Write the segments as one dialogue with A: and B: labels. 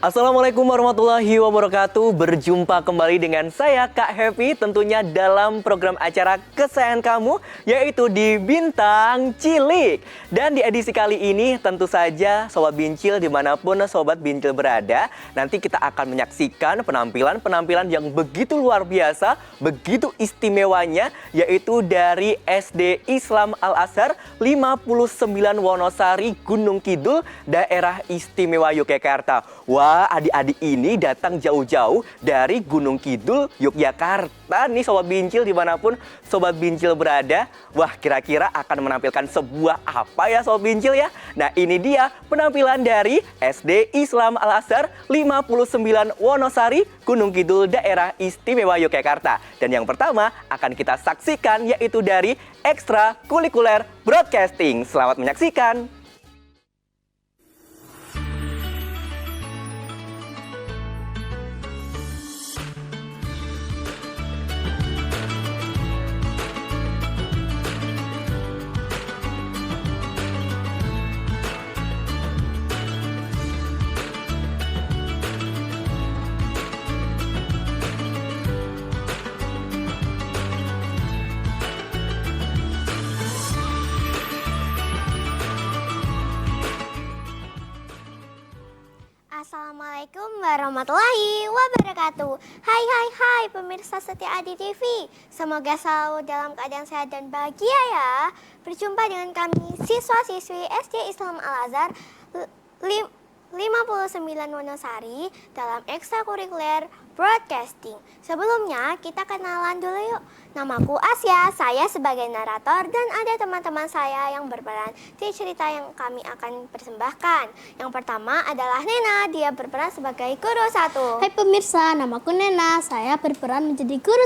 A: Assalamualaikum warahmatullahi wabarakatuh. Berjumpa kembali dengan saya Kak Happy, tentunya dalam program acara kesayangan kamu, yaitu di Bintang Cilik. Dan di edisi kali ini tentu saja Sobat Bincil dimanapun Sobat Bincil berada, nanti kita akan menyaksikan penampilan yang begitu luar biasa, begitu istimewanya, yaitu dari SD Islam Al-Azhar 59 Wonosari, Gunung Kidul, Daerah Istimewa Yogyakarta. Wah, adik-adik ini datang jauh-jauh dari Gunung Kidul, Yogyakarta nih Sobat Bincil, dimanapun Sobat Bincil berada. Wah, kira-kira akan menampilkan sebuah apa ya Sobat Bincil ya? Nah, ini dia penampilan dari SD Islam Al-Azhar 59 Wonosari, Gunung Kidul, Daerah Istimewa Yogyakarta. Dan yang pertama akan kita saksikan yaitu dari Ekstrakurikuler Broadcasting. Selamat menyaksikan.
B: Assalamualaikum warahmatullahi wabarakatuh. Hai pemirsa setia Adi TV. Semoga selalu dalam keadaan sehat dan bahagia ya. Berjumpa dengan kami siswa-siswi SD Islam Al-Azhar 59 Wonosari dalam Ekstrakurikuler Broadcasting. Sebelumnya kita kenalan dulu yuk. Namaku Asya, saya sebagai narator dan ada teman-teman saya yang berperan di cerita yang kami akan persembahkan. Yang pertama adalah Nena, dia berperan sebagai guru 1.
C: Hai pemirsa, namaku Nena, saya berperan menjadi guru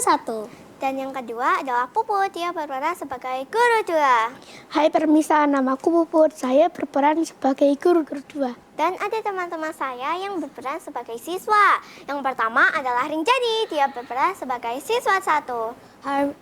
C: 1.
B: Dan yang kedua adalah Puput, dia berperan sebagai guru 2.
C: Hai pemirsa, namaku Puput, saya berperan sebagai guru 2.
B: Dan ada teman-teman saya yang berperan sebagai siswa. Yang pertama adalah Rinjani, dia berperan sebagai siswa 1.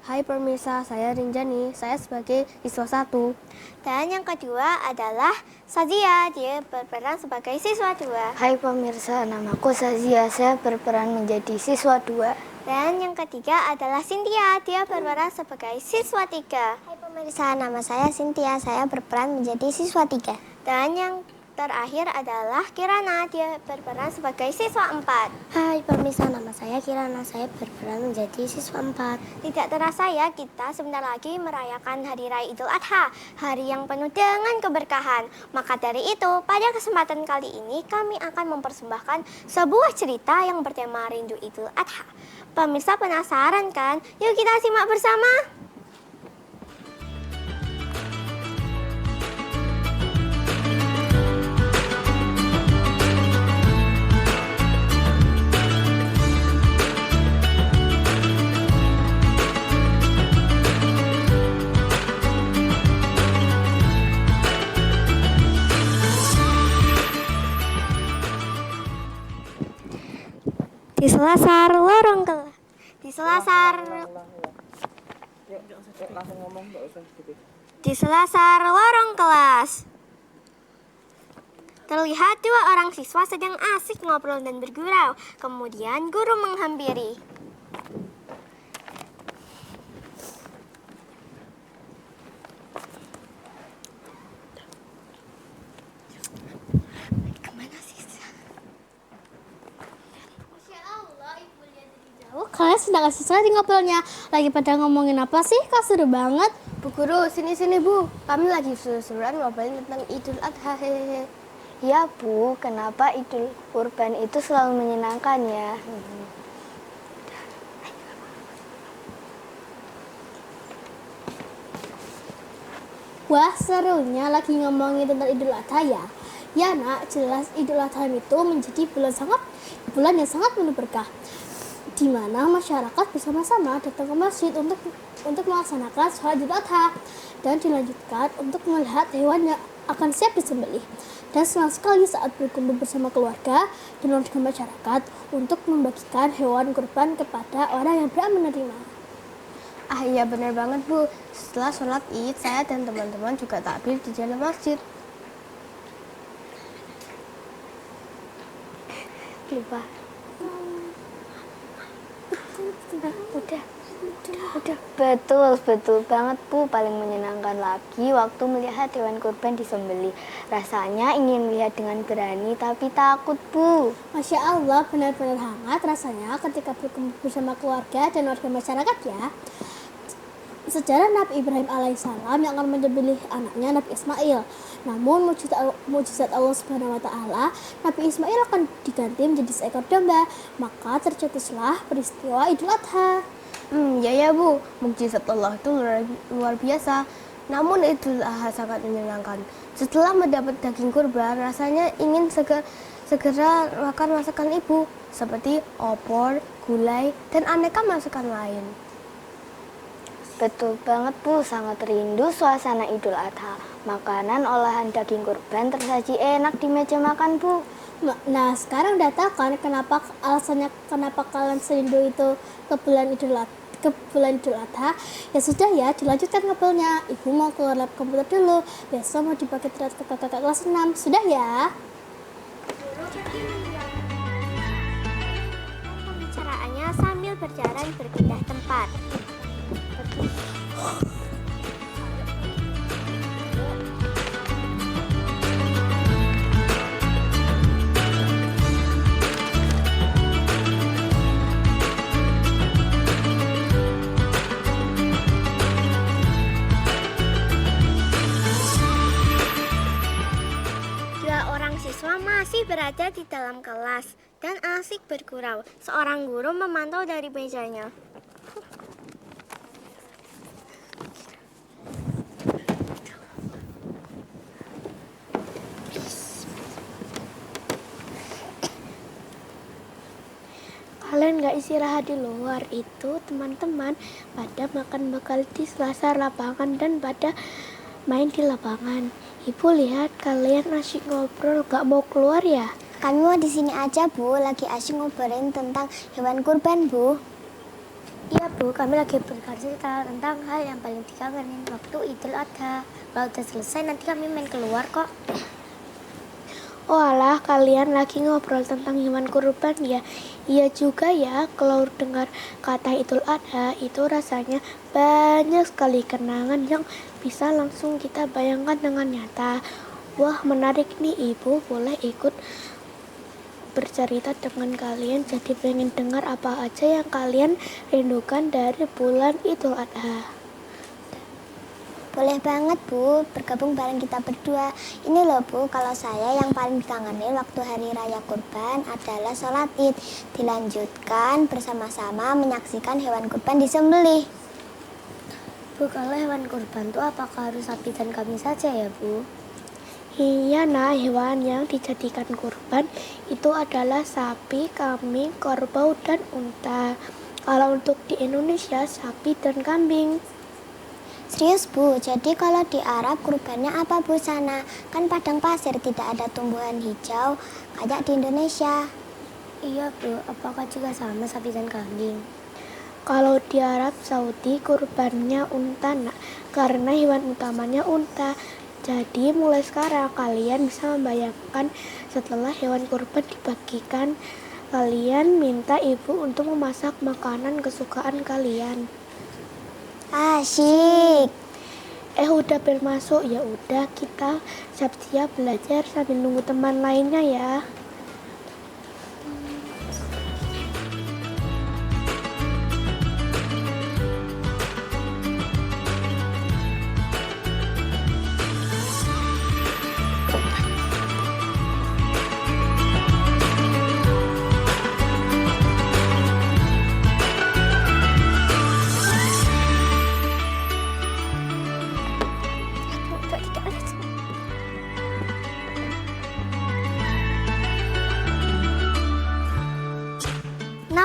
C: Hai pemirsa, saya Rinjani, saya sebagai siswa 1.
B: Dan yang kedua adalah Sazia, dia berperan sebagai siswa 2.
D: Hai pemirsa, namaku Sazia, saya berperan menjadi siswa 2.
B: Dan yang ketiga adalah Cynthia, dia berperan sebagai siswa 3.
E: Hai pemirsa, nama saya Cynthia, saya berperan menjadi siswa 3.
B: Dan yang terakhir adalah Kirana, dia berperan sebagai siswa 4.
E: Hai pemirsa, nama saya Kirana, saya berperan menjadi siswa 4.
B: Tidak terasa ya, kita sebentar lagi merayakan Hari Raya Idul Adha, hari yang penuh dengan keberkahan. Maka dari itu, pada kesempatan kali ini kami akan mempersembahkan sebuah cerita yang bertema Rindu Idul Adha. Pemirsa penasaran kan? Yuk kita simak bersama. Di selasar lorong kelas. Di selasar lorong kelas. Terlihat dua orang siswa sedang asik ngobrol dan bergurau. Kemudian guru menghampiri.
C: Kalian sedang asik sekali ngobrolnya. Lagi pada ngomongin apa sih? Kok seru banget.
D: Bu Guru, sini Bu. Kami lagi seru-seruan ngobrolin tentang Idul Adha. Hehehe. Ya Bu, kenapa Idul Kurban itu selalu menyenangkan ya?
C: Wah, serunya lagi ngomongin tentang Idul Adha ya. Ya nak, jelas Idul Adha itu menjadi bulan yang sangat penuh berkah, di mana masyarakat bersama-sama datang ke masjid untuk melaksanakan sholat Idul Adha dan dilanjutkan untuk melihat hewan yang akan siap disembelih. dan senang sekali saat berkumpul bersama keluarga dan warga masyarakat untuk membagikan hewan kurban kepada orang yang berhak menerima.
D: Ah iya benar banget Bu, setelah sholat id saya dan teman-teman juga takbir di dalam masjid. Lupa. Udah. Betul banget Bu, paling menyenangkan lagi waktu melihat hewan kurban disembelih. Rasanya ingin lihat dengan berani tapi takut Bu.
C: Masya Allah, benar-benar hangat rasanya ketika berkumpul bersama keluarga dan warga masyarakat ya. Sejarah Nabi Ibrahim alaihissalam yang akan menyembelih anaknya Nabi Ismail. Namun mujizat Allah Subhanahu wa taala, Nabi Ismail akan diganti menjadi seekor domba. Maka tercetuslah peristiwa Idul Adha.
D: Ya Bu, mukjizat Allah itu luar biasa. Namun Idul Adha sangat menyenangkan. Setelah mendapat daging kurban, rasanya ingin segera makan masakan ibu seperti opor, gulai, dan aneka masakan lain. Betul banget Bu, sangat rindu suasana Idul Adha. Makanan olahan daging kurban tersaji enak di meja makan Bu.
C: Nah, sekarang udah tahu kan alasannya kenapa kalian serindu itu ke bulan Idul Adha. Ya sudah ya, dilanjutkan ngobrolnya. Ibu mau ke lab komputer dulu. Besok mau dipakai ke kakak kelas 6. Sudah ya?
B: Pembicaraannya sambil berjalan berpindah tempat. Dua orang siswa masih berada di dalam kelas dan asik bergurau. Seorang guru memantau dari mejanya.
E: Kalian gak istirahat di luar, itu teman-teman pada makan bekal di selasar lapangan dan pada main di lapangan. Ibu lihat kalian asyik ngobrol, gak mau keluar ya?
B: Kami mau di sini aja Bu, lagi asyik ngobrolin tentang hewan kurban Bu.
E: Iya Bu, kami lagi bercerita tentang hal yang paling dikangenin waktu Idul Adha. Kalau udah selesai nanti kami main keluar kok. Oh alah, kalian lagi ngobrol tentang hewan kurban ya? Iya juga ya, kalau dengar kata Idul Adha itu rasanya banyak sekali kenangan yang bisa langsung kita bayangkan dengan nyata. Wah menarik nih Ibu, boleh ikut bercerita dengan kalian, jadi pengen dengar apa aja yang kalian rindukan dari bulan Idul Adha.
B: Boleh banget Bu, bergabung bareng kita berdua. Ini loh Bu, kalau saya yang paling dikangenin waktu hari raya kurban adalah sholat id. Dilanjutkan bersama-sama menyaksikan hewan kurban disembelih.
E: Bu, kalau hewan kurban itu apakah harus sapi dan kambing saja ya Bu?
C: Iya nah, hewan yang dijadikan kurban itu adalah sapi, kambing, kerbau, dan unta. Kalau untuk di Indonesia, sapi dan kambing.
B: Serius Bu, jadi kalau di Arab kurbannya apa Bu sana? Kan padang pasir, tidak ada tumbuhan hijau kayak di Indonesia.
E: Iya Bu, apakah juga sama sapi dan kambing?
C: Kalau di Arab Saudi kurbannya unta nak, karena hewan utamanya unta. Jadi mulai sekarang kalian bisa membayangkan setelah hewan kurban dibagikan, kalian minta ibu untuk memasak makanan kesukaan kalian.
B: Asyik.
C: Udah bel masuk, ya udah kita siap-siap belajar sambil nunggu teman lainnya ya.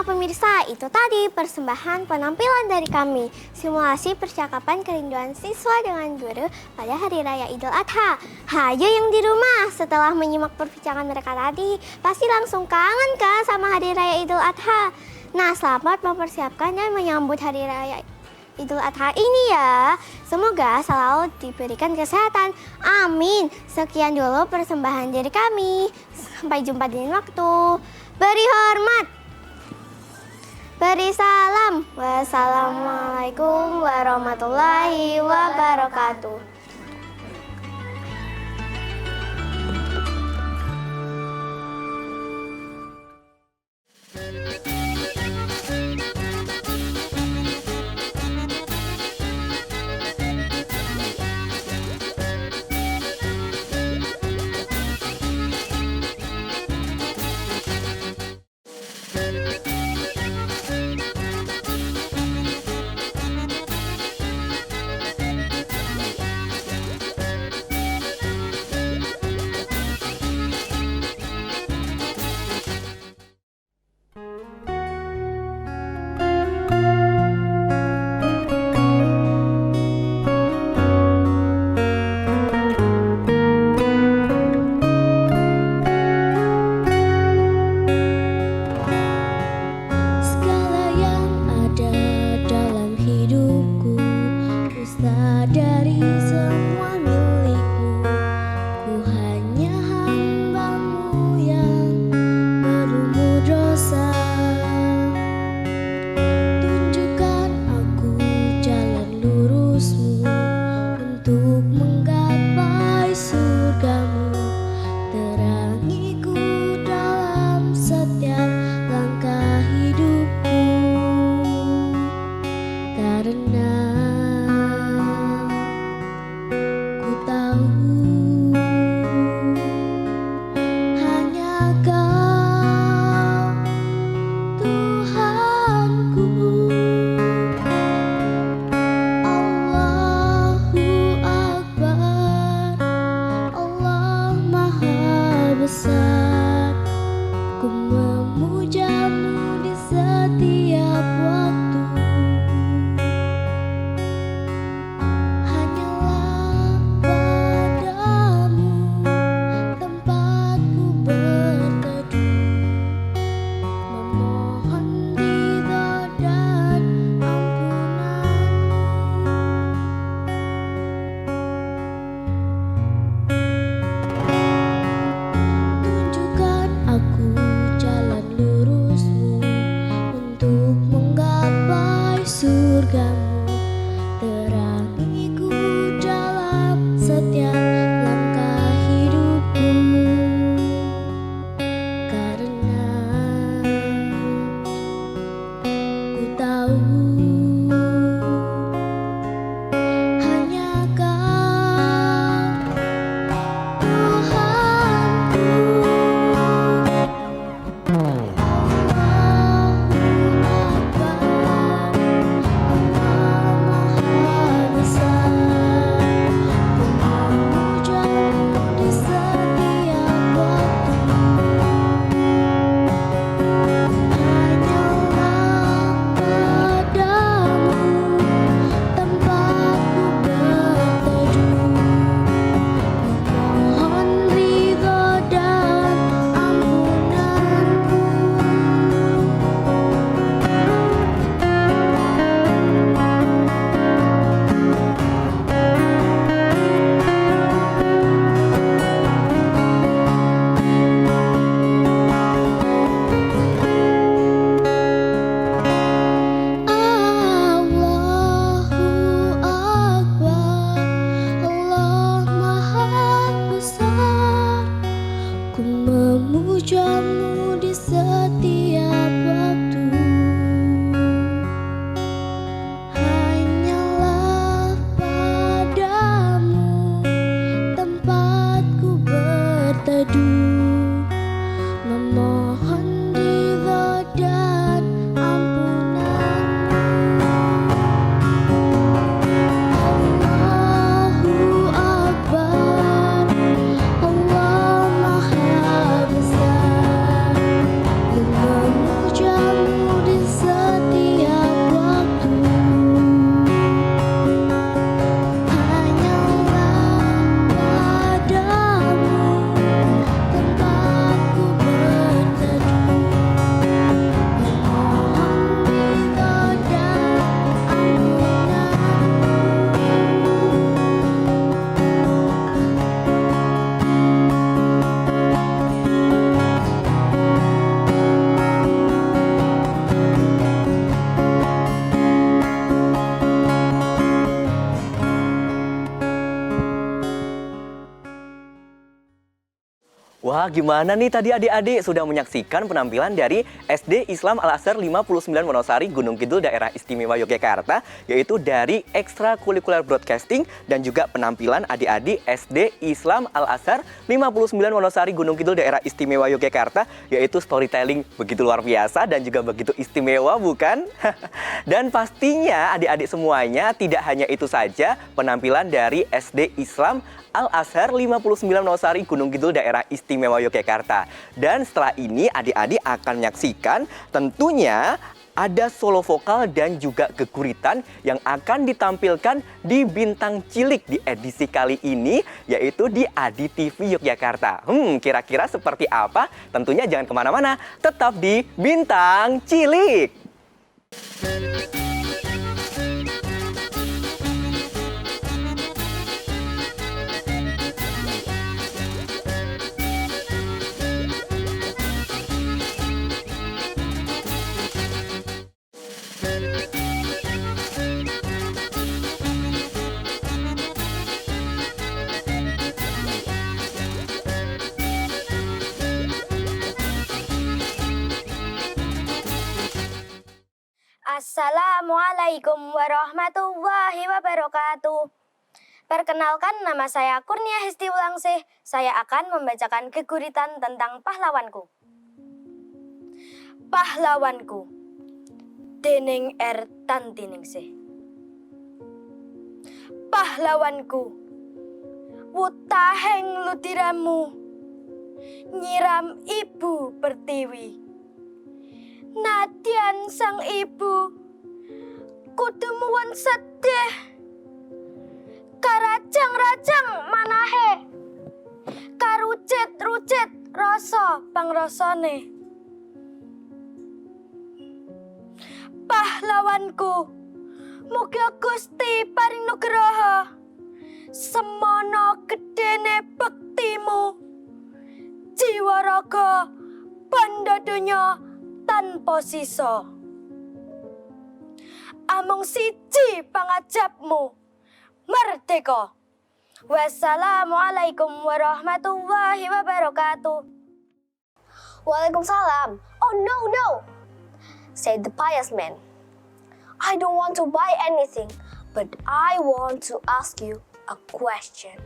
B: Nah pemirsa, itu tadi persembahan penampilan dari kami. Simulasi percakapan kerinduan siswa dengan guru pada Hari Raya Idul Adha. Hayo yang di rumah, setelah menyimak perbincangan mereka tadi, pasti langsung kangen kan sama Hari Raya Idul Adha. Nah selamat mempersiapkan dan menyambut Hari Raya Idul Adha ini ya. Semoga selalu diberikan kesehatan. Amin. Sekian dulu persembahan dari kami. Sampai jumpa di lain waktu. Beri hormat. Beri salam. Wassalamualaikum warahmatullahi wabarakatuh.
A: Wah, gimana nih tadi adik-adik sudah menyaksikan penampilan dari SD Islam Al-Azhar 59 Wonosari, Gunung Kidul, Daerah Istimewa Yogyakarta, yaitu dari ekstrakurikuler broadcasting dan juga penampilan adik-adik SD Islam Al-Azhar 59 Wonosari, Gunung Kidul, Daerah Istimewa Yogyakarta, yaitu storytelling begitu luar biasa dan juga begitu istimewa, bukan? Dan pastinya adik-adik semuanya tidak hanya itu saja penampilan dari SD Islam Al-Azhar 59 Wonosari, Gunung Kidul, Daerah Istimewa Yogyakarta. Dan setelah ini adik-adik akan menyaksikan tentunya ada solo vokal dan juga geguritan yang akan ditampilkan di Bintang Cilik di edisi kali ini, yaitu di Adi TV Yogyakarta. Kira-kira seperti apa? Tentunya jangan kemana-mana, tetap di Bintang Cilik.
B: Assalamualaikum warahmatullahi wabarakatuh. Perkenalkan, nama saya Kurnia Hesti Wulangsih. Saya akan membacakan geguritan tentang pahlawanku. Pahlawanku, Dening R. Tantiningsih. Pahlawanku, wutaheng ludiramu, nyiram ibu pertiwi. Nadyan sang ibu kudu muwun sedih, karajang-rajang manahe, karucit-rucit rasa pangrasane. Pahlawanku, muga Gusti paring nugraha, semono gedene bektimu, jiwa raga banda donya tanpa sisa. Amung siji pangajapmu, merdeka. Wassalamualaikum warahmatullahi wabarakatuh.
D: Waalaikumsalam. Oh no, said the pious man. I don't want to buy anything, but I want to ask you a question.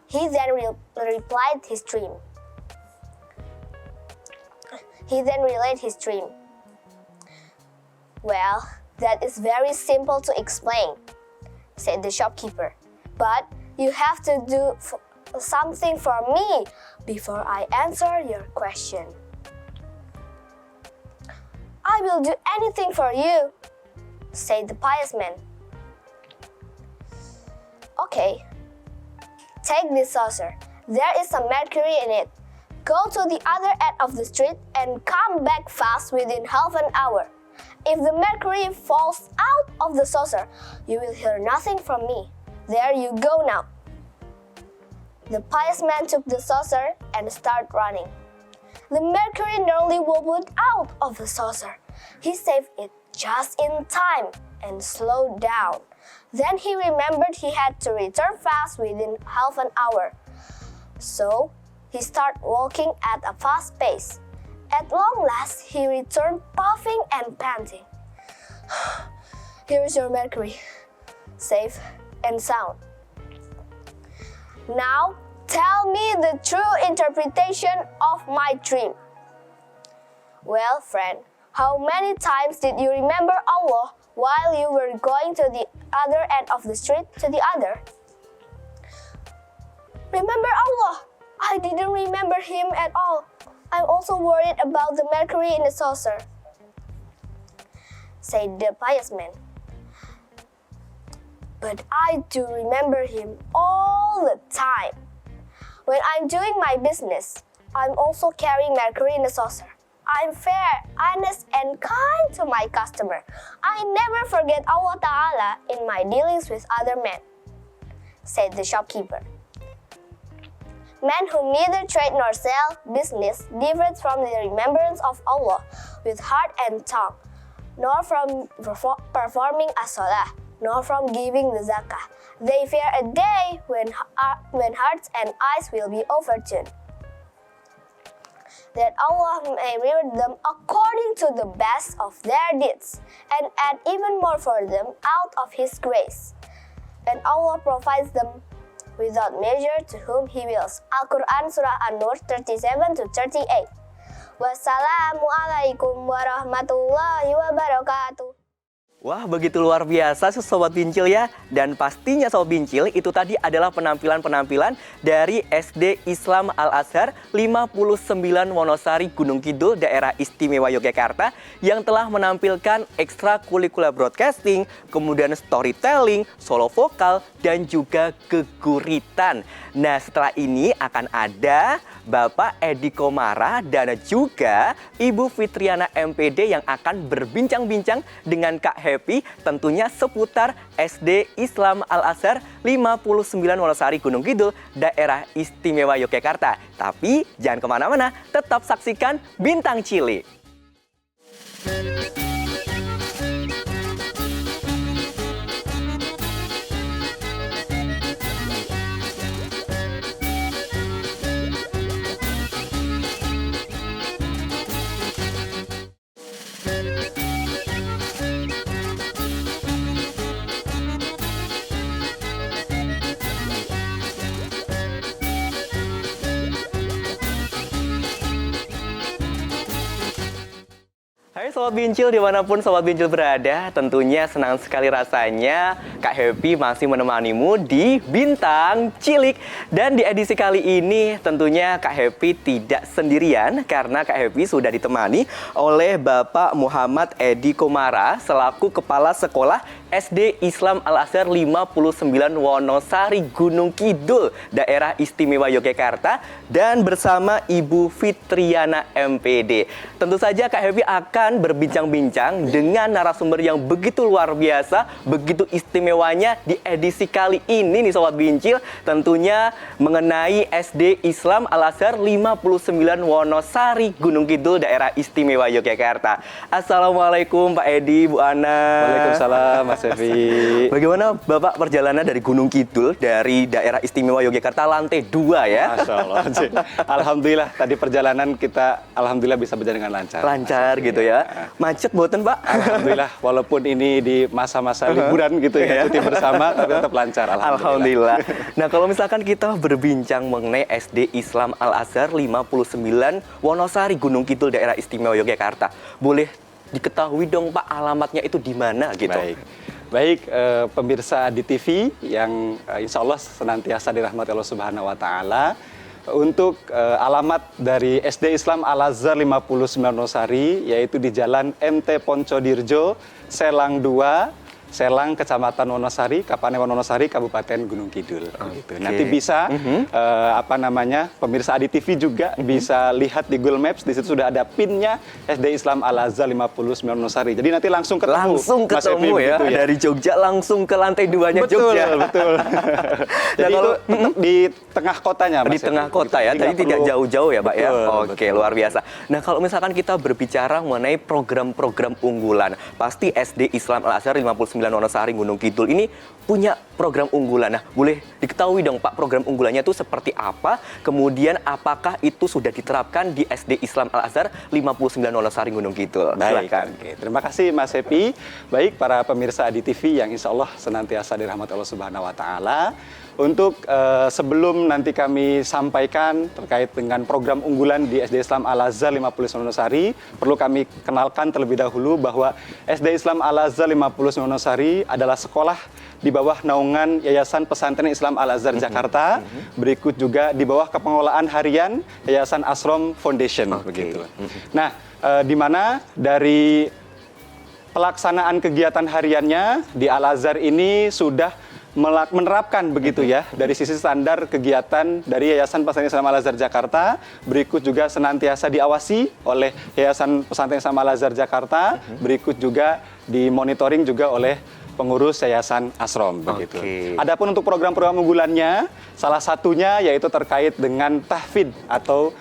D: He then replied his dream. He then relayed his dream. Well, that is very simple to explain, said the shopkeeper. But you have to do something for me before I answer your question. I will do anything for you, said the pious man. Okay, take this saucer. There is some mercury in it. Go to the other end of the street and come back fast within half an hour. If the mercury falls out of the saucer, you will hear nothing from me. There you go now. The pious man took the saucer and started running. The mercury nearly wobbled out of the saucer. He saved it just in time and slowed down. Then he remembered he had to return fast within half an hour. So he started walking at a fast pace. At long last, he returned puffing and panting. Here is your mercury, safe and sound. Now, tell me the true interpretation of my dream. Well, friend, how many times did you remember Allah while you were going to the other end of the street to the other? Remember Allah? I didn't remember him at all. I'm also worried about the mercury in the saucer, said the pious man. But I do remember him all the time. When I'm doing my business, I'm also carrying mercury in the saucer. I'm fair, honest, and kind to my customer. I never forget Allah Ta'ala in my dealings with other men, said the shopkeeper. Men who neither trade nor sell business differ from the remembrance of Allah with heart and tongue, nor from performing as-salah, nor from giving the zakah. They fear a day when hearts and eyes will be overturned, that Allah may reward them according to the best of their deeds, and add even more for them out of His grace. And Allah provides them without measure to whom He wills. Al-Quran Surah An-Nur 37 to 38. Wassalamualaikum warahmatullahi wabarakatuh.
A: Wah, begitu luar biasa Sobat Bincil ya. Dan pastinya Sobat Bincil, itu tadi adalah penampilan-penampilan dari SD Islam Al-Azhar 59 Wonosari Gunung Kidul, Daerah Istimewa Yogyakarta, yang telah menampilkan ekstrakurikuler broadcasting, kemudian storytelling, solo vokal, dan juga keguritan. Nah, setelah ini akan ada Bapak Edi Komara dan juga Ibu Fitriana MPD yang akan berbincang-bincang dengan Kak Happy tentunya seputar SD Islam Al-Azhar 59 Wonosari Gunung Kidul, Daerah Istimewa Yogyakarta. Tapi jangan kemana-mana, tetap saksikan Bintang Cilik. Hai Sobat Bincil, dimanapun Sobat Bincil berada, tentunya senang sekali rasanya Kak Happy masih menemanimu di Bintang Cilik. Dan di edisi kali ini tentunya Kak Happy tidak sendirian, karena Kak Happy sudah ditemani oleh Bapak Muhammad Edi Komara selaku Kepala Sekolah SD Islam Al-Azhar 59 Wonosari Gunung Kidul, Daerah Istimewa Yogyakarta, dan bersama Ibu Fitriana MPD. Tentu saja Kak Happy akan berbincang-bincang dengan narasumber yang begitu luar biasa, begitu istimewanya di edisi kali ini nih Sobat Bincil, tentunya mengenai SD Islam Al-Azhar 59 Wonosari Gunung Kidul, Daerah Istimewa Yogyakarta. Assalamualaikum Pak Edi, Bu Ana.
F: Waalaikumsalam Mas Evi.
A: Bagaimana Bapak perjalanan dari Gunung Kidul, dari Daerah Istimewa Yogyakarta lantai 2 ya?
F: Masya Allah. Alhamdulillah, tadi perjalanan kita alhamdulillah bisa berjalan dengan lancar.
A: Lancar gitu ya. Macet boten Pak?
F: Alhamdulillah, walaupun ini di masa-masa liburan gitu ya, cuti bersama, tapi tetap lancar.
A: Alhamdulillah. Nah, kalau misalkan kita berbincang mengenai SD Islam Al-Azhar 59 Wonosari Gunung Kidul, Daerah Istimewa Yogyakarta, boleh diketahui dong Pak, alamatnya itu di mana gitu?
F: Baik, pemirsa di TV yang insya Allah senantiasa dirahmati Allah Subhanahu Wa Taala. Untuk alamat dari SD Islam Al-Azhar 59 Wonosari, yaitu di Jalan MT Poncodirjo, Selang 2, Selang, Kecamatan Wonosari, Kapanewon Wonosari, Kabupaten Gunung Kidul. Gitu. Nanti bisa pemirsa Adi TV juga bisa lihat di Google Maps, di situ sudah ada pinnya SD Islam Al-Azhar 59 Wonosari. Jadi nanti langsung ketemu.
A: Langsung ketemu ya,
F: ya.
A: dari Jogja langsung ke lantai 2-nya
F: Betul,
A: Jogja.
F: betul. Jadi
A: kalau
F: itu di tengah kotanya, Mas.
A: Di tengah kota ya, tadi tidak jauh-jauh ya Pak ya. Oke, luar biasa. Nah, kalau misalkan kita berbicara mengenai program-program unggulan, pasti SD Islam Al-Azhar 59 Wonosari Gunung Kidul ini punya program unggulan. Nah, boleh diketahui dong Pak, program unggulannya itu seperti apa? Kemudian apakah itu sudah diterapkan di SD Islam Al-Azhar 59 Wonosari Gunung Kidul?
F: Baik,
A: Silakan.
F: terima kasih Mas Epi. Baik, para pemirsa Adi TV yang insya Allah senantiasa dirahmati Allah Subhanahu Wa Taala. Untuk sebelum nanti kami sampaikan terkait dengan program unggulan di SD Islam Al-Azhar 59 Wonosari, perlu kami kenalkan terlebih dahulu bahwa SD Islam Al-Azhar 59 Wonosari adalah sekolah di bawah naungan Yayasan Pesantren Islam Al-Azhar Jakarta, berikut juga di bawah kepengelolaan harian Yayasan Asrom Foundation. Begitu. Nah, di mana dari pelaksanaan kegiatan hariannya di Al-Azhar ini sudah menerapkan begitu ya, dari sisi standar kegiatan dari Yayasan Pesantren Islam Al-Azhar Jakarta, berikut juga senantiasa diawasi oleh Yayasan Pesantren Islam Al-Azhar Jakarta, berikut juga dimonitoring juga oleh pengurus Yayasan Asrom begitu. Adapun untuk program-program unggulannya, salah satunya yaitu terkait dengan tahfidz atau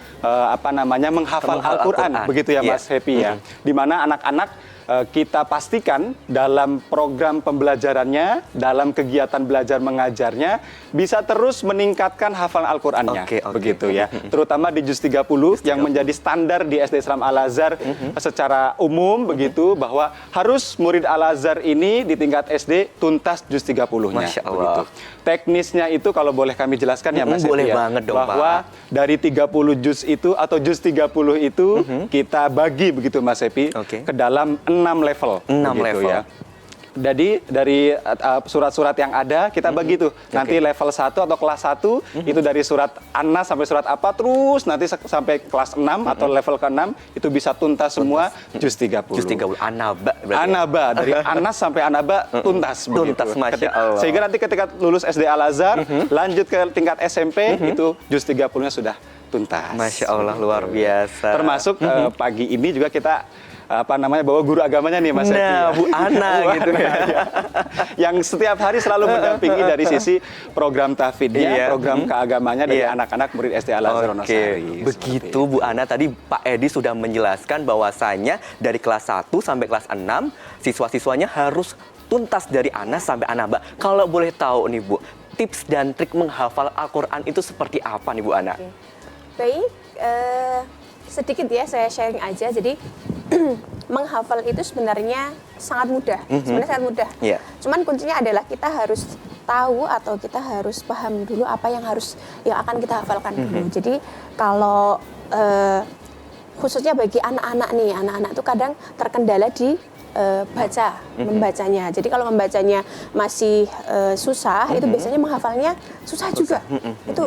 F: menghafal Al-Qur'an begitu ya Mas Happy ya. Di mana anak-anak kita pastikan dalam program pembelajarannya, dalam kegiatan belajar mengajarnya bisa terus meningkatkan hafalan Al-Qur'annya.
A: Oke.
F: Begitu ya. Terutama di juz 30 yang menjadi standar di SD Islam Al-Azhar secara umum begitu, bahwa harus murid Al-Azhar ini di tingkat SD tuntas juz 30-nya.
A: Masya Allah.
F: Begitu. Teknisnya itu kalau boleh kami jelaskan ya Mas Epi,
A: boleh
F: ya,
A: banget dong,
F: bahwa dari 30 juz itu atau juz 30 itu kita bagi begitu Mas Epi
A: Oke.
F: ke dalam 6 level.
A: 6
F: begitu
A: level.
F: ya. Jadi dari surat-surat yang ada kita bagi tuh. Nanti level 1 atau kelas 1 itu dari surat An-Nas sampai surat apa, terus nanti sampai kelas 6 atau level ke-6 itu bisa tuntas semua juz 30.
A: Juz 30 An-Naba berarti.
F: Anaba, dari Anas sampai Anaba tuntas begitu.
A: Tuntas, Masya Allah.
F: Sehingga nanti ketika lulus SD Al-Azhar, lanjut ke tingkat SMP, itu juz 30-nya sudah tuntas.
A: Masya Allah, luar biasa.
F: Termasuk pagi ini juga kita bawa guru agamanya nih Mas Epi.
A: Nah, Bu Ana gitu ya.
F: Yang setiap hari selalu mendampingi dari sisi program tahfidnya,
A: Iya.
F: program keagamannya dari
A: Iya.
F: anak-anak murid SD Al-Azhar Wonosari.
A: Begitu Bu Ana, tadi Pak Edi sudah menjelaskan bahwasanya dari kelas 1 sampai kelas 6 siswa-siswanya harus tuntas dari Anas sampai Anaba. Kalau boleh tahu nih Bu, tips dan trik menghafal Al-Qur'an itu seperti apa nih Bu Ana?
G: Baik, sedikit ya saya sharing aja. Jadi menghafal itu sebenarnya sangat mudah. Sebenarnya sangat mudah.
A: Iya.
G: Cuman kuncinya adalah kita harus tahu atau kita harus paham dulu apa yang akan kita hafalkan dulu. Jadi kalau khususnya bagi anak-anak nih, anak-anak itu kadang terkendala di membacanya. Jadi kalau membacanya masih susah, itu biasanya menghafalnya susah juga. Itu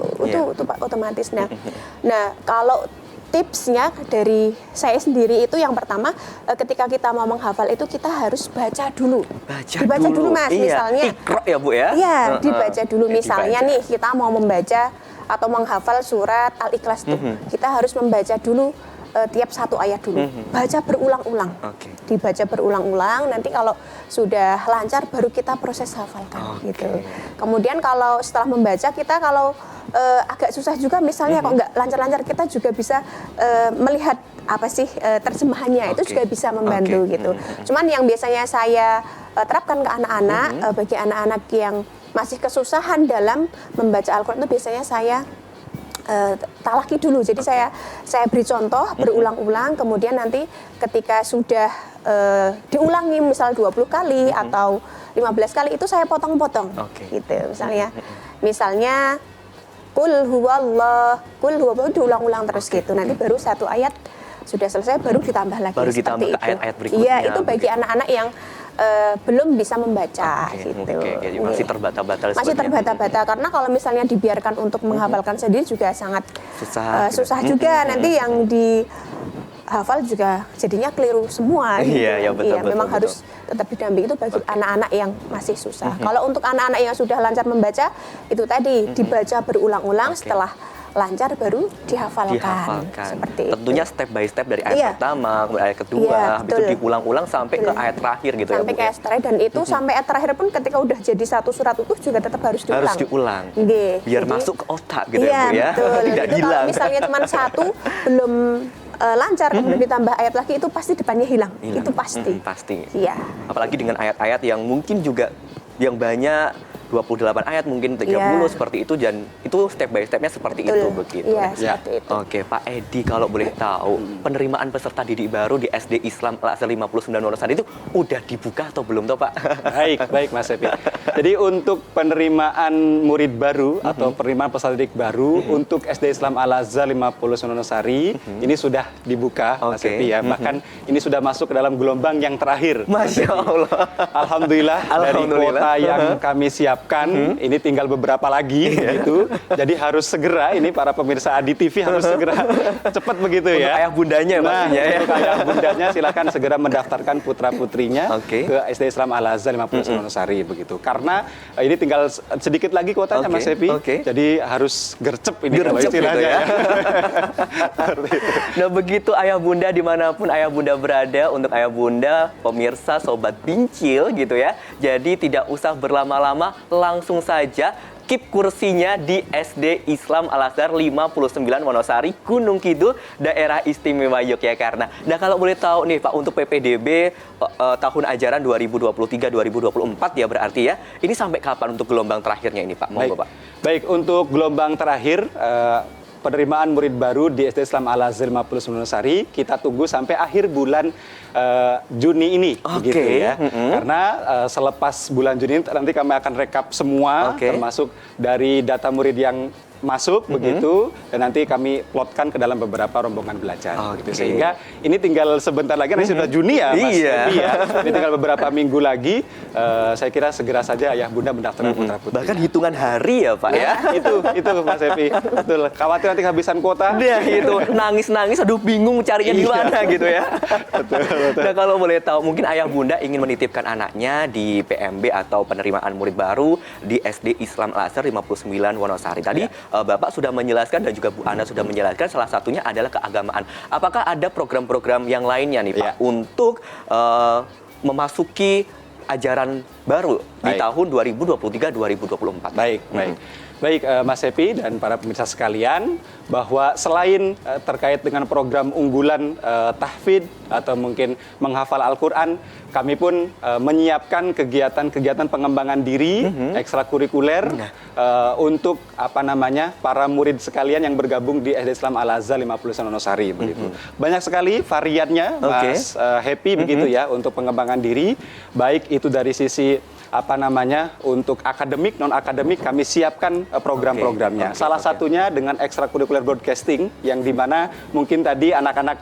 G: otomatis. Nah, kalau tipsnya dari saya sendiri itu yang pertama, ketika kita mau menghafal itu kita harus baca dulu. Dibaca dulu Mas,
A: Iya.
G: misalnya.
A: Iqra ya Bu ya?
G: Iya, dibaca dulu. Misalnya
A: Dibaca.
G: nih kita mau membaca atau menghafal surat Al-Ikhlas tuh, kita harus membaca dulu tiap satu ayat dulu. Baca berulang-ulang.
A: Oke.
G: Dibaca berulang-ulang, nanti kalau sudah lancar baru kita proses hafalkan gitu. Kemudian kalau setelah membaca kita kalau agak susah juga misalnya kok nggak lancar-lancar, kita juga bisa melihat apa sih terjemahannya, itu juga bisa membantu gitu. Cuman yang biasanya saya terapkan ke anak-anak, bagi anak-anak yang masih kesusahan dalam membaca Al-Quran itu biasanya saya talaki dulu. Jadi saya beri contoh berulang-ulang, kemudian nanti ketika sudah diulangi misal 20 kali atau 15 kali itu saya potong-potong. Gitu misalnya Kul huwallah, diulang-ulang terus gitu. Nanti baru satu ayat sudah selesai baru ditambah lagi.
A: Baru
G: seperti
A: ditambah ke
G: itu.
A: ayat-ayat berikutnya.
G: Iya, itu bagi anak-anak yang belum bisa membaca gitu.
A: Jadi masih terbata-bata.
G: Masih terbata-bata karena kalau misalnya dibiarkan untuk menghafalkan sendiri juga sangat susah juga. Nanti yang dihafal juga jadinya keliru semua.
A: Iya, ya betul.
G: Iya, memang
A: betul.
G: harus tetap didampingi itu bagi anak-anak yang masih susah. Kalau untuk anak-anak yang sudah lancar membaca, itu tadi dibaca berulang-ulang, setelah lancar baru dihafalkan. Seperti
A: tentunya
G: itu.
A: step by step dari ayat pertama, kemudian ayat kedua, habis itu diulang-ulang sampai ke ayat terakhir gitu
G: sampai
A: ya Bu.
G: ke ayat terakhir, dan itu sampai ayat terakhir pun ketika udah jadi satu surat utuh juga tetap harus diulang.
A: Harus diulang.
G: Jadi,
A: Biar masuk ke otak gitu
G: iya,
A: ya Bu ya.
G: betul.
A: Tidak
G: Jadi
A: hilang.
G: kalau misalnya cuma satu belum lancar, kemudian ditambah ayat lagi, itu pasti depannya hilang. Itu pasti.
A: Pasti.
G: Iya.
A: Apalagi dengan ayat-ayat yang mungkin juga yang banyak 28 ayat, mungkin 30 seperti itu, dan itu step by stepnya seperti itu begitu.
G: Iya, seperti itu.
A: Oke, Pak Edi, kalau boleh tahu penerimaan peserta didik baru di SD Islam Al-Azhar 59 Wonosari itu udah dibuka atau belum toh Pak?
F: Baik Mas Epi. Jadi untuk penerimaan murid baru atau penerimaan peserta didik baru untuk SD Islam Al-Azhar 50 Wonosari ini sudah dibuka Mas Epi ya. Bahkan ini sudah masuk ke dalam gelombang yang terakhir.
A: Masya Allah.
F: Alhamdulillah, dari kuota yang kami siapkan ini tinggal beberapa lagi gitu. Jadi harus segera, ini para pemirsa Adi TV harus segera cepat begitu ya.
A: Untuk ayah bundanya maksudnya ya.
F: Untuk ayah bundanya silakan segera mendaftarkan putra-putrinya ke SD Islam Al-Azhar 50 Wonosari begitu. Karena ini tinggal sedikit lagi kuotanya Mas Epi. Jadi harus gercep ini kalau istilahnya
A: gitu ya.
F: Seperti itu.
A: Nah begitu ayah bunda, dimanapun ayah bunda berada, untuk ayah bunda, pemirsa, sobat Bincil gitu ya. Jadi tidak usah berlama-lama, langsung saja keep kursinya di SD Islam Al-Azhar 59 Wonosari, Gunung Kidul, Daerah Istimewa Yogyakarta. Nah, kalau boleh tahu nih Pak, untuk PPDB tahun ajaran 2023-2024 ya berarti ya, ini sampai kapan untuk gelombang terakhirnya ini Pak? Monggo Pak.
F: Baik, untuk gelombang terakhir penerimaan murid baru di SD Islam Al-Azhar 59 Wonosari kita tunggu sampai akhir bulan Juni ini, begitu ya. Karena selepas bulan Juni nanti kami akan rekap semua, termasuk dari data murid yang masuk begitu, dan nanti kami plotkan ke dalam beberapa rombongan belajar gitu. Sehingga ini tinggal sebentar lagi, nanti sudah Juni ya Mas Epi ya. Ini tinggal beberapa minggu lagi, saya kira segera saja ayah bunda mendaftarkan putra-putri.
A: Bahkan hitungan hari ya Pak ya.
F: itu Mas Epi. Betul. Khawatir nanti kehabisan kuota.
A: Nah, itu nangis-nangis, aduh bingung carinya di mana gitu ya.
F: Betul.
A: Nah, kalau boleh tahu, mungkin ayah bunda ingin menitipkan anaknya di PMB atau penerimaan murid baru di SD Islam Al-Azhar 59 Wonosari. Tadi Bapak sudah menjelaskan dan juga Bu Ana sudah menjelaskan, salah satunya adalah keagamaan. Apakah ada program-program yang lainnya nih Pak untuk memasuki ajaran baru di tahun 2023-2024?
F: Baik, Mas Epi dan para pemirsa sekalian, bahwa selain terkait dengan program unggulan tahfidz atau mungkin menghafal Al-Quran, kami pun menyiapkan kegiatan-kegiatan pengembangan diri ekstrakurikuler untuk para murid sekalian yang bergabung di SD Islam Al-Azhar 59 Wonosari begitu. Banyak sekali variannya, Mas Happy begitu ya, untuk pengembangan diri, baik itu dari sisi untuk akademik, non akademik, kami siapkan program-programnya. Salah satunya dengan ekstrakurikuler broadcasting, yang dimana mungkin tadi anak-anak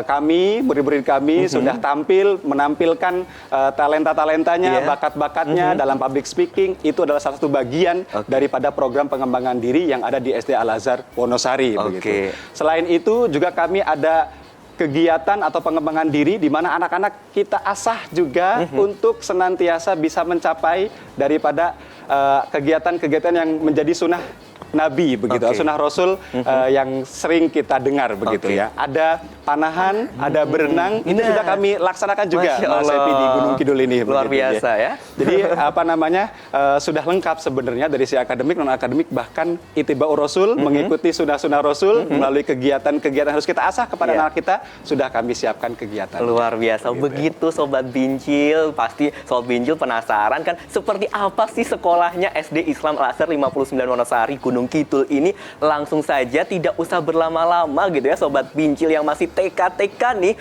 F: kami, murid-murid kami sudah tampil menampilkan talenta-talentanya, bakat-bakatnya dalam public speaking. Itu adalah salah satu bagian daripada program pengembangan diri yang ada di SD Al-Azhar Wonosari begitu. Selain itu juga kami ada kegiatan atau pengembangan diri di mana anak-anak kita asah juga untuk senantiasa bisa mencapai daripada kegiatan-kegiatan yang menjadi sunnah Nabi begitu, sunnah Rasul yang sering kita dengar begitu ya. Ada panahan, ada berenang, itu sudah kami laksanakan juga Mas Epi di Gunung Kidul ini.
A: Luar biasa ya.
F: Jadi sudah lengkap sebenarnya dari si akademik, non akademik, bahkan itiba'ur Rasul, mengikuti sunnah-sunnah Rasul melalui kegiatan-kegiatan harus kita asah kepada anak kita, sudah kami siapkan kegiatan.
A: Luar biasa. Begitu Sobat Bincil, pasti Sobat Bincil penasaran kan seperti apa sih sekolahnya SD Islam Al-Azhar 59 Wonosari Gunung Kidul ini. Langsung saja, tidak usah berlama-lama gitu ya Sobat Bincil yang masih TK nih,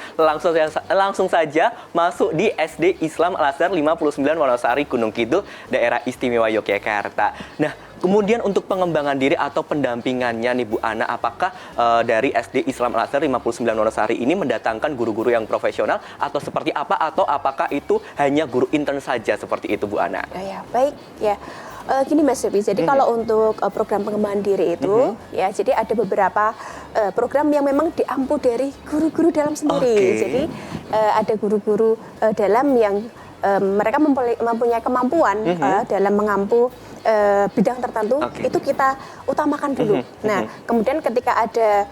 A: langsung saja masuk di SD Islam Al-Azhar 59 Wonosari Gunung Kidul, Daerah Istimewa Yogyakarta. Nah, kemudian untuk pengembangan diri atau pendampingannya nih Bu Ana, apakah dari SD Islam Al-Azhar 59 Wonosari ini mendatangkan guru-guru yang profesional atau seperti apa, atau apakah itu hanya guru intern saja seperti itu Bu Ana?
G: Baik ya. Gini Mas Epi, jadi kalau untuk program pengembangan diri itu ya, jadi ada beberapa program yang memang diampu dari guru-guru dalam sendiri. Jadi ada guru-guru dalam yang mereka mempunyai kemampuan dalam mengampu bidang tertentu, itu kita utamakan dulu. Nah, kemudian ketika ada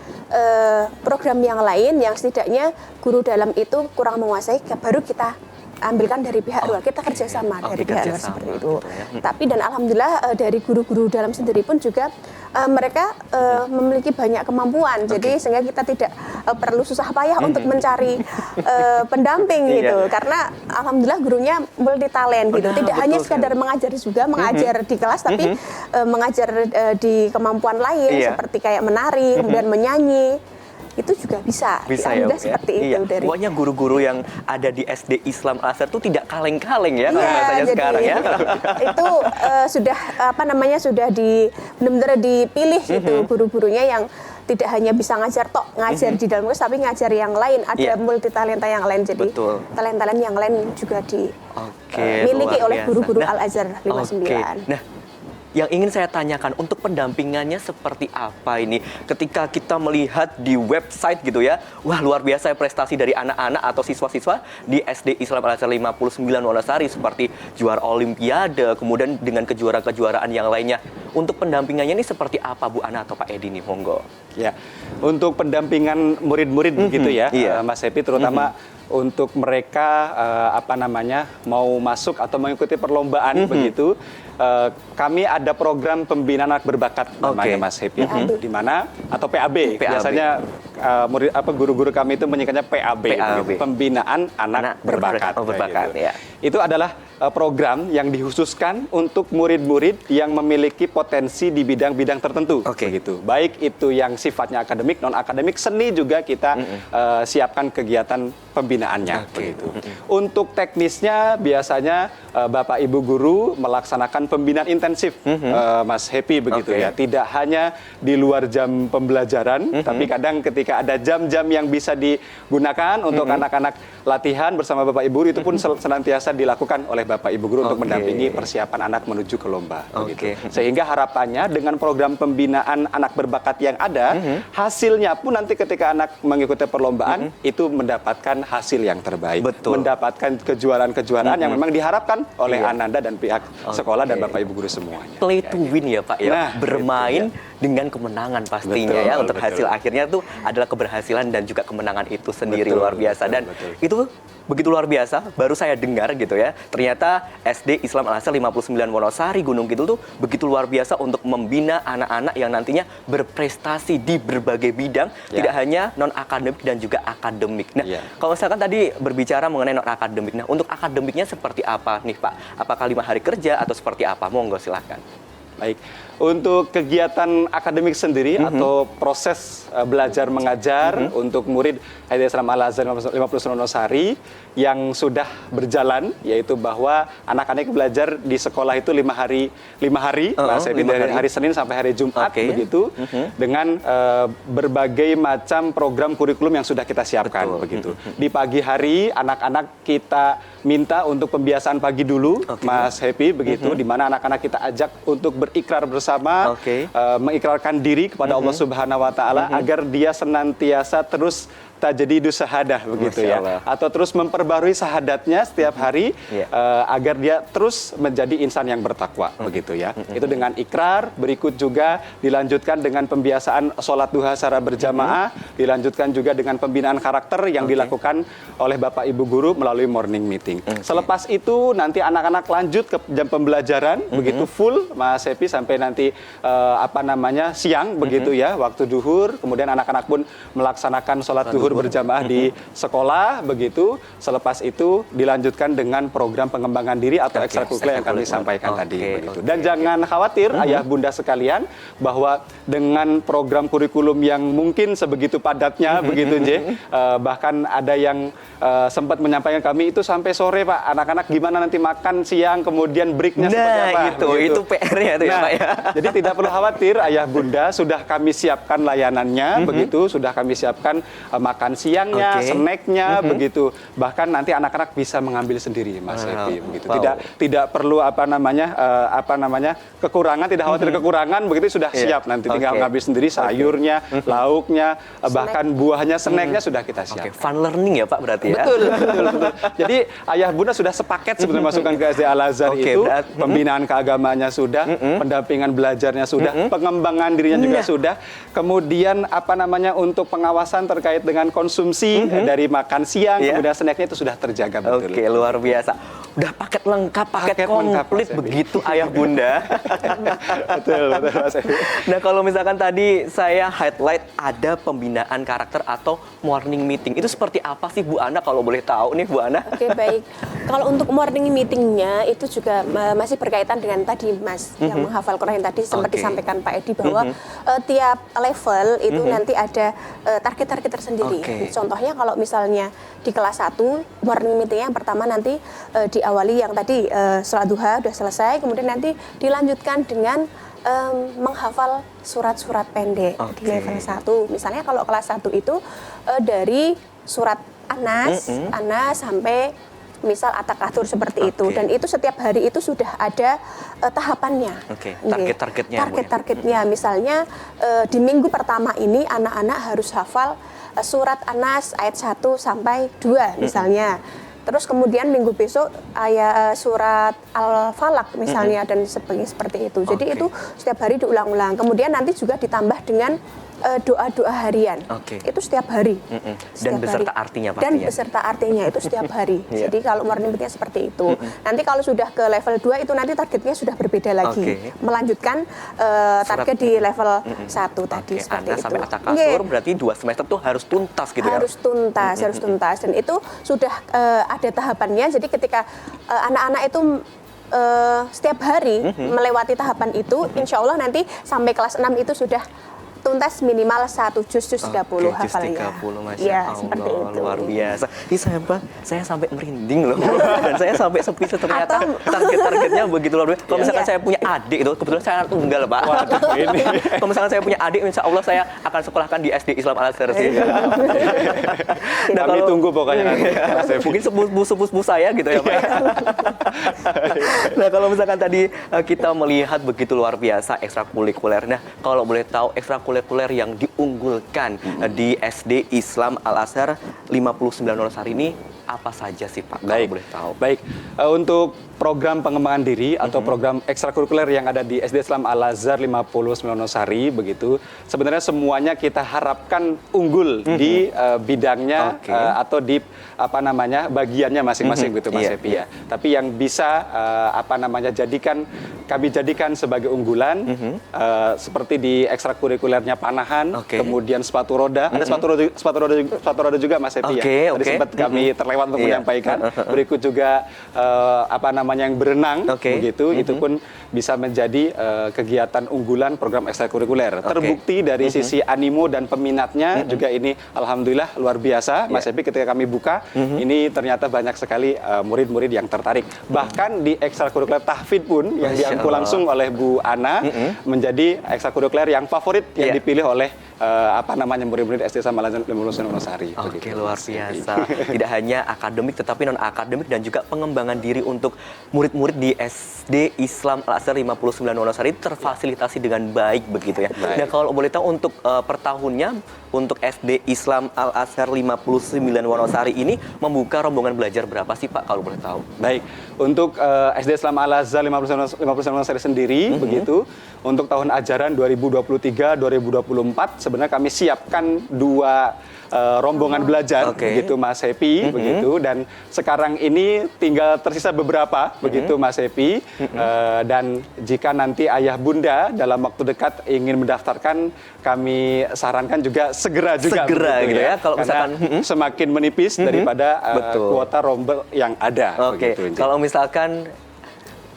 G: program yang lain yang setidaknya guru dalam itu kurang menguasai, baru kita ambilkan dari pihak luar, kita kerjasama dari pihak luar seperti itu. Tapi dan alhamdulillah dari guru-guru dalam sendiri pun juga mereka memiliki banyak kemampuan, jadi sehingga kita tidak perlu susah payah untuk mencari pendamping gitu, karena alhamdulillah gurunya multi talent gitu, tidak hanya sekadar mengajar juga, mengajar di kelas, tapi mengajar di kemampuan lain seperti kayak menari, kemudian menyanyi. Itu juga bisa ya, seperti itu. Dari
A: pokoknya guru-guru yang ada di SD Islam Al-Azhar itu tidak kaleng-kaleng ya, rasanya sekarang ya.
G: Itu sudah sudah benar-benar dipilih gitu guru-gurunya yang tidak hanya bisa ngajar ngajar di dalam kelas, tapi ngajar yang lain, ada multi talenta yang lain, jadi talenta yang lain juga dimiliki oleh guru-guru Al-Azhar 59.
A: Nah, yang ingin saya tanyakan, untuk pendampingannya seperti apa ini? Ketika kita melihat di website gitu ya, wah luar biasa prestasi dari anak-anak atau siswa-siswa di SD Islam Al-Azhar 59 Wonosari, seperti juara olimpiade, kemudian dengan kejuaraan-kejuaraan yang lainnya. Untuk pendampingannya ini seperti apa Bu Ana atau Pak Edi nih, monggo?
F: Ya, untuk pendampingan murid-murid begitu ya, Mas Epi, terutama untuk mereka mau masuk atau mengikuti perlombaan begitu. Kami ada program pembinaan anak berbakat namanya Mas Happy, di mana atau PAB. Biasanya guru-guru kami itu menyingkatnya PAB. Gitu, pembinaan anak berbakat.
A: Berbakat,
F: gitu.
A: ya.
F: Itu adalah program yang dikhususkan untuk murid-murid yang memiliki potensi di bidang-bidang tertentu. Begitu. Baik itu yang sifatnya akademik, non akademik, seni juga kita siapkan kegiatan pembinaannya. Begitu. Untuk teknisnya biasanya Bapak Ibu guru melaksanakan pembinaan intensif, Mas Happy begitu ya. Tidak hanya di luar jam pembelajaran, tapi kadang ketika ada jam-jam yang bisa digunakan untuk anak-anak latihan bersama Bapak Ibu guru, itu pun senantiasa dilakukan oleh Bapak Ibu guru untuk mendampingi persiapan anak menuju ke lomba. Begitu. Sehingga harapannya dengan program pembinaan anak berbakat yang ada, hasilnya pun nanti ketika anak mengikuti perlombaan itu mendapatkan hasil yang terbaik, mendapatkan kejuaraan-kejuaraan yang memang diharapkan oleh Ananda dan pihak sekolah dan Bapak Ibu guru semuanya.
A: Play to win ya Pak ya, bermain dengan kemenangan pastinya untuk hasil akhirnya tuh adalah keberhasilan dan juga kemenangan itu sendiri luar biasa dan itu begitu luar biasa. Baru saya dengar gitu ya, ternyata SD Islam Al-Azhar 59 Wonosari Gunung Kidul tuh begitu luar biasa untuk membina anak-anak yang nantinya berprestasi di berbagai bidang, tidak hanya non akademik dan juga akademik. Nah, kalau misalkan tadi berbicara mengenai non akademik, nah untuk akademiknya seperti apa nih Pak? Apakah 5 hari kerja atau seperti apa? Monggo silahkan.
F: Baik, untuk kegiatan akademik sendiri atau proses belajar mengajar untuk murid SD Islam Al-Azhar 59 Wonosari yang sudah berjalan, yaitu bahwa anak-anak belajar di sekolah itu 5 hari, dari hari Senin sampai hari Jumat begitu, dengan berbagai macam program kurikulum yang sudah kita siapkan begitu. Di pagi hari anak-anak kita minta untuk pembiasaan pagi dulu, Mas Happy begitu, di mana anak-anak kita ajak untuk berikrar bersama, mengikrarkan diri kepada Allah Subhanahu wa taala agar dia senantiasa terus tajdidu syahadah begitu ya, atau terus memperbarui syahadatnya setiap hari agar dia terus menjadi insan yang bertakwa begitu ya. Itu dengan ikrar, berikut juga dilanjutkan dengan pembiasaan sholat duha secara berjamaah, dilanjutkan juga dengan pembinaan karakter yang dilakukan oleh Bapak Ibu guru melalui morning meeting. Selepas itu nanti anak-anak lanjut ke jam pembelajaran begitu full Mas Happy sampai nanti siang begitu ya, waktu duhur, kemudian anak-anak pun melaksanakan sholat duhur berjamaah di sekolah begitu. Selepas itu dilanjutkan dengan program pengembangan diri atau ekstrakurikuler yang kami sampaikan tadi begitu. Dan jangan khawatir ayah bunda sekalian, bahwa dengan program kurikulum yang mungkin sebegitu padatnya begitu bahkan ada yang sempat menyampaikan kami itu sampai sore Pak, anak-anak gimana nanti makan siang, kemudian breaknya seperti apa
A: itu PR-nya itu ya Pak ya.
F: Jadi tidak perlu khawatir ayah bunda, sudah kami siapkan layanannya begitu, sudah kami siapkan makan siangnya, snacknya begitu. Bahkan nanti anak-anak bisa mengambil sendiri Mas Happy begitu. Tidak perlu kekurangan, tidak khawatir kekurangan begitu, sudah siap nanti tinggal ngambil sendiri sayurnya, lauknya, bahkan buahnya, snacknya sudah kita siapkan.
A: Fun learning ya Pak berarti ya.
F: Betul. Jadi ayah bunda sudah sepaket sebetulnya masukkan ke SD Al-Azhar itu, pembinaan keagamaannya sudah, pendampingan belajarnya sudah, pengembangan dirinya juga sudah. Kemudian untuk pengawasan terkait dengan konsumsi dari makan siang, kemudian snacknya itu sudah terjaga betul.
A: Oke, luar biasa. Udah paket lengkap, paket komplit begitu ayah bunda.
F: betul Mas Happy.
A: Nah, kalau misalkan tadi saya highlight ada pembinaan karakter atau morning meeting, itu seperti apa sih Bu Ana kalau boleh tahu nih Bu Ana?
G: Oke, baik. Kalau untuk morning meetingnya itu juga masih berkaitan dengan tadi Mas yang menghafal Quran tadi sempat disampaikan Pak Edi bahwa tiap level itu nanti ada target-target tersendiri. Contohnya kalau misalnya di kelas 1 morning meetingnya yang pertama nanti diawali yang tadi sholat duha sudah selesai, kemudian nanti dilanjutkan dengan menghafal surat-surat pendek di level 1. Misalnya kalau kelas 1 itu dari surat Anas sampai misal At-Takatsur seperti itu, dan itu setiap hari itu sudah ada tahapannya. Target-targetnya. Misalnya di minggu pertama ini anak-anak harus hafal surat Anas ayat 1 sampai 2 misalnya. Terus kemudian minggu besok ayat surat Al-Falaq misalnya dan sebagainya seperti itu. Jadi itu setiap hari diulang-ulang. Kemudian nanti juga ditambah dengan doa-doa harian.
A: Oke.
G: Itu setiap hari.
A: Dan
G: Setiap
A: beserta
G: hari.
A: artinya
G: Dan
A: pastinya.
G: beserta artinya itu setiap hari.
A: Iya.
G: Jadi kalau morning meeting seperti itu. Nanti kalau sudah ke level 2 itu nanti targetnya sudah berbeda lagi.
A: Oke.
G: Melanjutkan target di level 1 tadi
A: Oke,
G: seperti
A: Anda
G: itu.
A: sampai atas
G: Nggih.
A: kasur berarti 2 semester tuh harus tuntas gitu ya.
G: Harus tuntas, harus tuntas, dan itu sudah ada tahapannya. Jadi ketika anak-anak itu setiap hari melewati tahapan itu, insya Allah nanti sampai kelas 6 itu sudah tuntas minimal 1 juz 30
A: Oke, juz
G: hafalnya.
A: 30, Masya
G: Ya,
A: Allah,
G: seperti itu.
A: luar biasa. Ini saya sampai merinding loh. Dan saya sampai sepi ternyata target-targetnya begitu luar biasa. Kalau misalkan
G: Iya.
A: saya punya adik itu, kebetulan saya anak tunggal, Pak. Kalau misalkan saya punya adik, insya Allah saya akan sekolahkan di SD Islam Al-Azhar sih. Nah,
F: Kami tunggu pokoknya nanti. Mas Evi.
A: Mungkin sepupu-sepupu saya gitu ya, Pak. Nah, kalau misalkan tadi kita melihat begitu luar biasa ekstrakurikuler. Nah, kalau boleh tahu ekstrakurikuler yang diunggulkan di SD Islam Al-Azhar 59 Wonosari ini apa saja sih, Pak? Kalau boleh tahu.
F: Baik. Untuk program pengembangan diri atau program ekstrakurikuler yang ada di SD Islam Al-Azhar 59 Wonosari begitu, sebenarnya semuanya kita harapkan unggul di bidangnya
A: Oke.
F: atau di bagiannya masing-masing gitu Mas
A: Iya,
F: Epi ya. Tapi yang bisa kami jadikan sebagai unggulan seperti di ekstrakurikulernya panahan,
A: Oke.
F: kemudian sepatu roda, ada sepatu roda juga Mas Epi ya.
A: Oke,
F: Tadi
A: oke.
F: sempat kami terlewat untuk
A: Iya.
F: menyampaikan. Berikut juga yang berenang
A: Oke.
F: begitu, itu pun bisa menjadi kegiatan unggulan program ekstrakurikuler.
A: Oke.
F: Terbukti dari sisi animo dan peminatnya juga ini alhamdulillah luar biasa. Mas Epi ketika kami buka ini ternyata banyak sekali murid-murid yang tertarik. Bahkan di ekstrakurikuler tahfidz pun yang
A: Masya
F: diangkut
A: Allah.
F: langsung oleh Bu Ana menjadi ekstrakurikuler yang favorit yang
A: Iya.
F: dipilih oleh murid-murid SD Islam Al-Azhar 59 Wonosari.
A: Oke,
F: begitu,
A: luar
F: Mas Epi.
A: biasa. Tidak hanya akademik tetapi non akademik dan juga pengembangan diri untuk murid-murid di SD Islam Al-Azhar 59 Wonosari terfasilitasi dengan baik begitu ya.
F: Baik.
A: Dan kalau boleh tahu untuk per tahunnya untuk SD Islam Al-Azhar 59 Wonosari ini membuka rombongan belajar berapa sih, Pak, kalau boleh tahu?
F: Baik, untuk SD Islam Al-Azhar 59 Wonosari sendiri begitu, untuk tahun ajaran 2023-2024 sebenarnya kami siapkan 2 rombongan belajar
A: Oke.
F: begitu Mas Epi begitu, dan sekarang ini tinggal tersisa beberapa begitu Mas Epi. Dan jika nanti ayah bunda dalam waktu dekat ingin mendaftarkan, kami sarankan juga segera
A: Segera
F: begitu
A: gitu ya, kalau
F: karena
A: misalkan
F: semakin menipis daripada
A: Betul.
F: kuota rombel yang ada.
A: Oke,
F: begitu.
A: kalau misalkan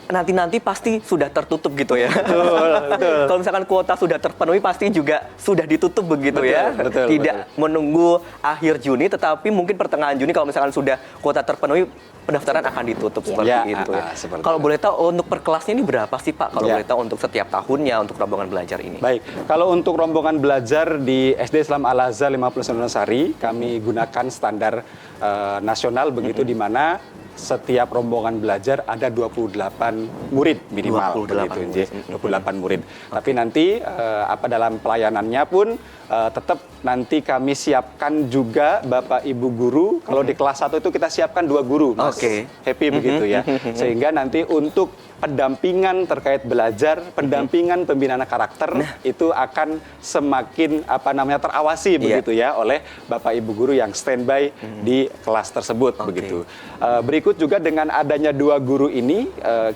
A: nanti pasti sudah tertutup gitu ya.
F: betul.
A: Kalau misalkan kuota sudah terpenuhi pasti juga sudah ditutup begitu ya.
F: Betul,
A: Tidak menunggu akhir Juni tetapi mungkin pertengahan Juni kalau misalkan sudah kuota terpenuhi pendaftaran akan ditutup seperti
F: Ya,
A: itu ya.
F: seperti
A: Kalau
F: itu.
A: boleh tahu untuk per kelasnya ini berapa sih, Pak? Kalau
F: Ya.
A: boleh tahu untuk setiap tahunnya untuk rombongan belajar ini.
F: Baik, kalau untuk rombongan belajar di SD Islam Al-Azhar 59 Wonosari, kami gunakan standar nasional begitu, di mana setiap rombongan belajar ada 28 murid minimal
A: 28
F: begitu,
A: murid.
F: 28 murid. Tapi nanti dalam pelayanannya pun tetap nanti kami siapkan juga Bapak Ibu guru. Kalau di kelas 1 itu kita siapkan 2 guru, Mas
A: Oke.
F: Happy begitu ya. Sehingga nanti untuk pendampingan terkait belajar, pendampingan pembinaan karakter itu akan semakin terawasi begitu ya oleh Bapak Ibu guru yang standby di kelas tersebut begitu. Berikut juga dengan adanya 2 guru ini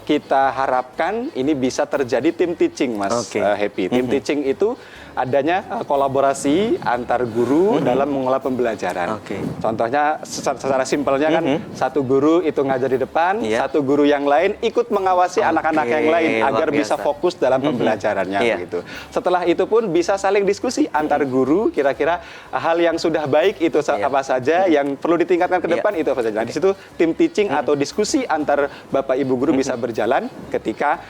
F: kita harapkan ini bisa terjadi tim teaching, Mas
A: Oke.
F: Happy. Tim teaching itu adanya kolaborasi antar guru dalam mengelola pembelajaran.
A: Oke.
F: Contohnya secara simpelnya kan satu guru itu ngajar di depan,
A: Iya.
F: satu guru yang lain ikut mengawasi anak-anak
A: Oke,
F: yang lain
A: luar
F: agar bisa
A: biasa.
F: fokus dalam pembelajarannya
A: Iya.
F: begitu. Setelah itu pun bisa saling diskusi antar guru kira-kira hal yang sudah baik itu
A: Iya.
F: apa saja, yang perlu ditingkatkan ke
A: Iya.
F: depan itu apa saja. Nah, di situ tim teaching atau diskusi antar Bapak Ibu guru bisa berjalan ketika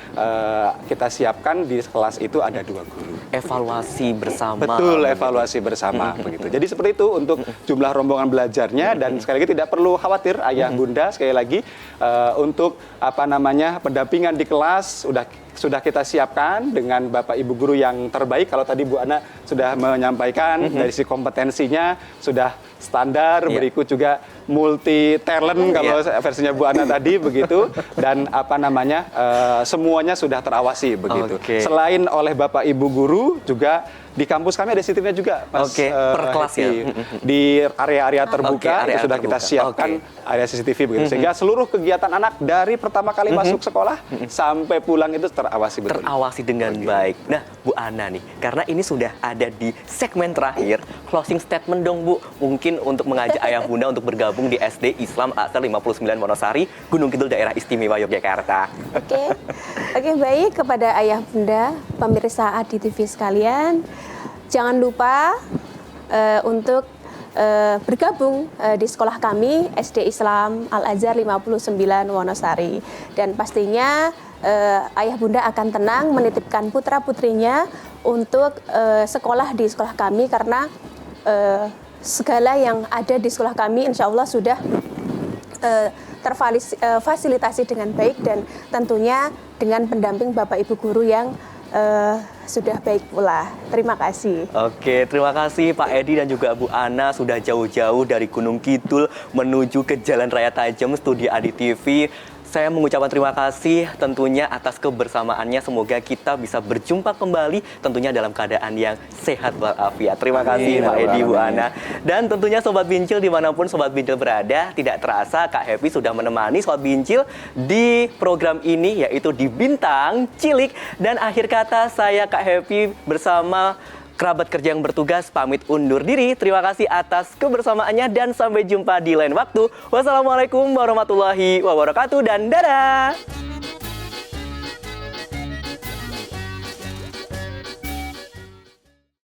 F: kita siapkan di kelas itu ada 2 guru.
A: Evaluasi bersama.
F: Betul, evaluasi bersama begitu. Jadi seperti itu untuk jumlah rombongan belajarnya, dan sekali lagi tidak perlu khawatir ayah bunda, sekali lagi untuk pendampingan di kelas sudah kita siapkan dengan Bapak Ibu guru yang terbaik. Kalau tadi Bu Ana sudah menyampaikan dari sisi kompetensinya sudah standar,
A: Iya.
F: berikut juga multi talent kalau versinya Bu Ana tadi begitu, dan apa namanya semuanya sudah terawasi begitu.
A: Oke.
F: Selain oleh Bapak Ibu guru, juga di kampus kami ada CCTV-nya juga, Mas.
A: Oke, per kelas ya?
F: Di area-area terbuka
A: Oke, area
F: itu sudah kita
A: terbuka.
F: siapkan area CCTV begitu, sehingga seluruh kegiatan anak dari pertama kali masuk sekolah sampai pulang itu terawasi betul.
A: Terawasi dengan baik. Nah, Bu Ana nih, karena ini sudah ada di segmen terakhir, closing statement dong Bu, mungkin untuk mengajak ayah bunda untuk bergabung di SD Islam Azhar 59 Wonosari, Gunung Kidul, Daerah Istimewa Yogyakarta.
G: Oke, baik, kepada ayah bunda, pemirsa Adi TV sekalian, jangan lupa untuk bergabung di sekolah kami SD Islam Al Azhar 59 Wonosari, dan pastinya ayah bunda akan tenang menitipkan putra putrinya untuk sekolah di sekolah kami, karena segala yang ada di sekolah kami insya Allah sudah terfasilitasi dengan baik, dan tentunya dengan pendamping Bapak Ibu guru yang sudah baik pula. Terima kasih.
A: Oke, terima kasih Pak Edi dan juga Bu Ana sudah jauh-jauh dari Gunung Kidul menuju ke Jalan Raya Tajam, Studio Adi TV. Saya mengucapkan terima kasih tentunya atas kebersamaannya. Semoga kita bisa berjumpa kembali tentunya dalam keadaan yang sehat walafiat. Terima kasih Pak Edi, Bu Ana. Dan tentunya Sobat Bincil dimanapun Sobat Bincil berada, tidak terasa Kak Happy sudah menemani Sobat Bincil di program ini, yaitu di Bintang Cilik. Dan akhir kata saya Kak Happy bersama kerabat kerja yang bertugas pamit undur diri. Terima kasih atas kebersamaannya dan sampai jumpa di lain waktu. Wassalamualaikum warahmatullahi wabarakatuh dan dadah.